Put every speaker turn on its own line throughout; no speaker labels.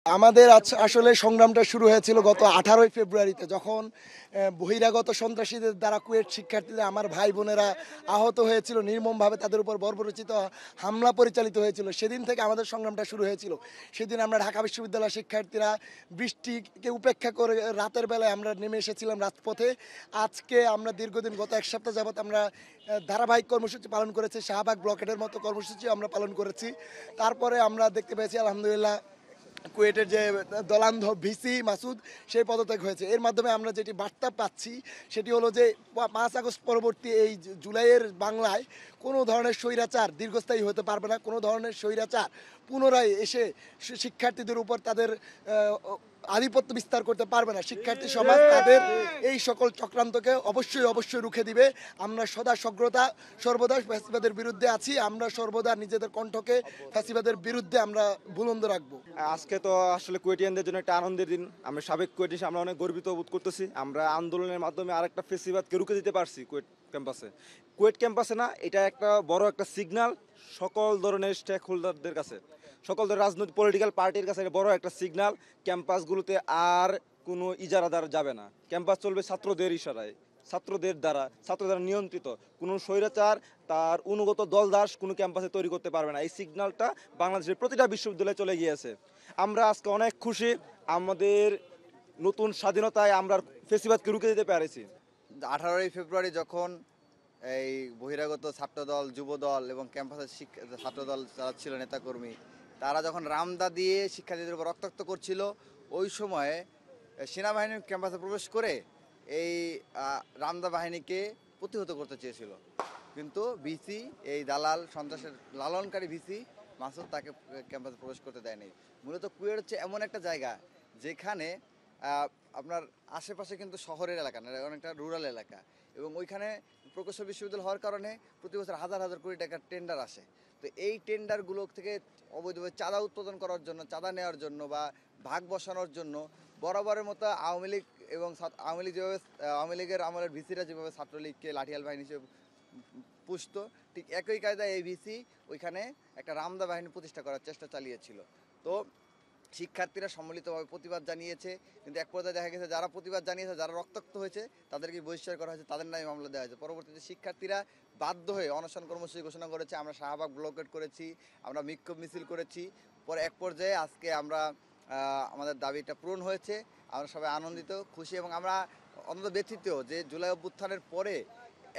আমাদের আসলে সংগ্রামটা শুরু হয়েছিল গত 18ই ফেব্রুয়ারিতে, যখন বহিরাগত সন্ত্রাসীদের দ্বারা কুয়েট শিক্ষার্থীদের আমার ভাই বোনেরা আহত হয়েছিল, নির্মমভাবে তাদের উপর বর্বরচিত হামলা পরিচালিত হয়েছিল। সেদিন থেকে আমাদের সংগ্রামটা শুরু হয়েছিল। সেদিন আমরা ঢাকা বিশ্ববিদ্যালয়ের শিক্ষার্থীরা বৃষ্টিকে উপেক্ষা করে রাতের বেলায় আমরা নেমে এসেছিলাম রাজপথে। আজকে আমরা দীর্ঘদিন গত এক সপ্তাহ যাবৎ আমরা ধারাবাহিক কর্মসূচি পালন করেছি, শাহবাগ ব্লকেটের মতো কর্মসূচি আমরা পালন করেছি। তারপরে আমরা দেখতে পেয়েছি আলহামদুলিল্লাহ কুয়েটের যে দলান্ধ ভিসি মাসুদ সেই পদত্যাগ হয়েছে। এর মাধ্যমে আমরা যেটি বার্তা পাচ্ছি সেটি হলো যে 5 আগস্ট পরবর্তী এই জুলাইয়ের বাংলায় কোনো ধরনের স্বৈরাচার দীর্ঘস্থায়ী হতে পারবে না। কোনো ধরনের স্বৈরাচার পুনরায় এসে শিক্ষার্থীদের উপর তাদের আধিপত্য বিস্তার করতে পারবে না। শিক্ষার্থী সমাজ তাদের এই সকল চক্রান্তকে অবশ্যই রুখে দিবে। আমরা সর্বদা ফ্যাসিবাদের বিরুদ্ধে আছি। আমরা সর্বদা নিজেদের কণ্ঠকে ফ্যাসিবাদের বিরুদ্ধে আমরা বুলন্দ রাখবো।
আজকে তো আসলে কুয়েটিয়ানদের জন্য একটা আনন্দের দিন। আমরা সাবেক কুয়েটি আমরা অনেক গর্বিত বোধ করতেছি। আমরা আন্দোলনের মাধ্যমে আরেকটা ফ্যাসিবাদকে রুখে দিতে পারছি কুয়েট ক্যাম্পাসে না, এটা একটা বড় একটা সিগন্যাল সকল ধরনের স্টেক হোল্ডারদের কাছে, সকল ধরনের রাজনৈতিক পলিটিক্যাল পার্টির কাছে বড় একটা সিগন্যাল। ক্যাম্পাসগুলোতে আর কোনো ইজারাদার যাবে না, ক্যাম্পাস চলবে ছাত্রদের ইশারায়, ছাত্রদের দ্বারা নিয়ন্ত্রিত। কোনো স্বৈরাচার তার অনুগত দলদাস কোনো ক্যাম্পাসে তৈরি করতে পারবে না। এই সিগন্যালটা বাংলাদেশের প্রতিটা বিশ্ববিদ্যালয়ে চলে গিয়েছে। আমরা আজকে অনেক খুশি, আমাদের নতুন স্বাধীনতায় আমরা ফেসিবাদকে রুখে দিতে পেরেছি।
18ই ফেব্রুয়ারি যখন এই বহিরাগত ছাত্রদল, যুবদল এবং ক্যাম্পাসের ছাত্রদল যারা ছিল নেতাকর্মী, তারা যখন রামদা দিয়ে শিক্ষার্থীদের উপর রক্তাক্ত করছিল, ওই সময়ে সেনাবাহিনীর ক্যাম্পাসে প্রবেশ করে এই রামদা বাহিনীকে প্রতিহত করতে চেয়েছিল, কিন্তু ভিসি, এই দালাল সন্ত্রাসের লালনকারী ভিসি মাসুদ তাকে ক্যাম্পাসে প্রবেশ করতে দেয়নি। মূলত কুয়েট হচ্ছে এমন একটা জায়গা যেখানে আপনার আশেপাশে কিন্তু শহরের এলাকা না, অনেকটা রুরাল এলাকা, এবং ওইখানে প্রকৌশল বিশ্ববিদ্যালয় হওয়ার কারণে প্রতি বছর হাজার হাজার কোটি টাকার টেন্ডার আসে। তো এই টেন্ডারগুলো থেকে অবৈধভাবে চাঁদা উৎপাদন করার জন্য, চাঁদা নেওয়ার জন্য বা ভাগ বসানোর জন্য বরাবরের মতো আওয়ামী লীগ এবং আওয়ামী লীগের আমলের ভিসিরা যেভাবে ছাত্রলীগকে লাঠিয়াল বাহিনী হিসেবে পুষত, ঠিক একই কায়দায় এই ভিসি ওইখানে একটা রামদা বাহিনী প্রতিষ্ঠা করার চেষ্টা চালিয়েছিল। তো শিক্ষার্থীরা সম্মিলিতভাবে প্রতিবাদ জানিয়েছে, কিন্তু এক পর্যায়ে দেখা গেছে যারা প্রতিবাদ জানিয়েছে, যারা রক্তাক্ত হয়েছে তাদেরকে বহিষ্কার করা হয়েছে, তাদের নামে মামলা দেওয়া হয়েছে। পরবর্তীতে শিক্ষার্থীরা বাধ্য হয়ে অনশন কর্মসূচি ঘোষণা করেছে। আমরা শাহবাগ ব্লকেট করেছি, আমরা বিক্ষোভ মিছিল করেছি। পরে এক পর্যায়ে আজকে আমরা আমাদের দাবিটা পূরণ হয়েছে। আমরা সবাই আনন্দিত, খুশি, এবং আমরা অন্তত ব্যথিত যে জুলাই অভ্যুত্থানের পরে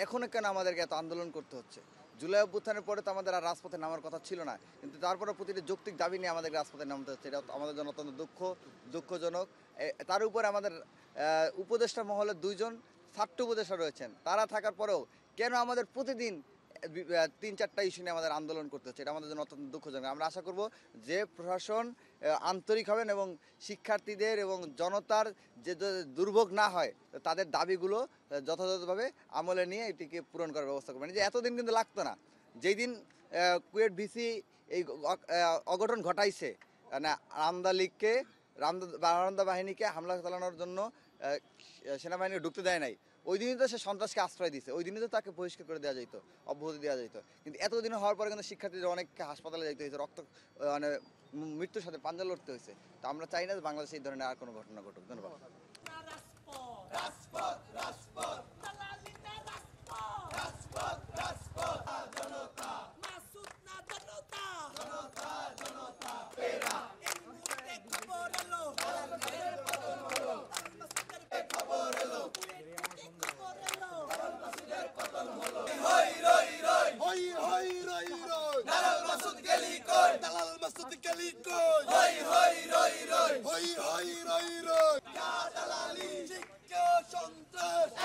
এখনও কেন আমাদেরকে এত আন্দোলন করতে হচ্ছে। জুলাই অভ্যুত্থানের পরে তো আমাদের আর রাজপথে নামার কথা ছিল না, কিন্তু তারপরে প্রতিটি যৌক্তিক দাবি নিয়ে আমাদের রাজপথে নামতে হচ্ছে। এটা আমাদের জন্য অত্যন্ত দুঃখজনক। তার উপরে আমাদের উপদেষ্টা মহলের 2 জন ছাত্র উপদেষ্টা রয়েছেন, তারা থাকার পরেও কেন আমাদের প্রতিদিন 3-4টা ইস্যু নিয়ে আমাদের আন্দোলন করতে হচ্ছে, এটা আমাদের জন্য অত্যন্ত দুঃখজনক। আমরা আশা করব যে প্রশাসন আন্তরিক হবেন এবং শিক্ষার্থীদের এবং জনতার যে দুর্ভোগ না হয় তাদের দাবিগুলো যথাযথভাবে আমলে নিয়ে এটিকে পূরণ করার ব্যবস্থা করবেন। যে এতদিন কিন্তু লাগতো না, যেই দিন কুয়েট ভিসি এই অঘটন ঘটাইছে, মানে রামদা বাহিনীকে হামলা চালানোর জন্য সেনাবাহিনীকে ঢুকতে দেয় নাই, ওই দিনই তো সে সন্ত্রাসকে আশ্রয় দিয়েছে, ওই দিনই তো তাকে বহিষ্কার করে দেওয়া যেত, অব্যাহতি দেওয়া যেত। কিন্তু এতদিন হওয়ার পরে কিন্তু শিক্ষার্থীদের অনেককে হাসপাতালে যেতে হয়েছে, মানে মৃত্যুর সাথে পাঞ্জা লড়তে হয়েছে। তো আমরা চাই না যে বাংলাদেশে এই ধরনের আর কোনো ঘটনা ঘটুক। ধন্যবাদ।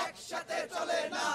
একসাথে চলে না।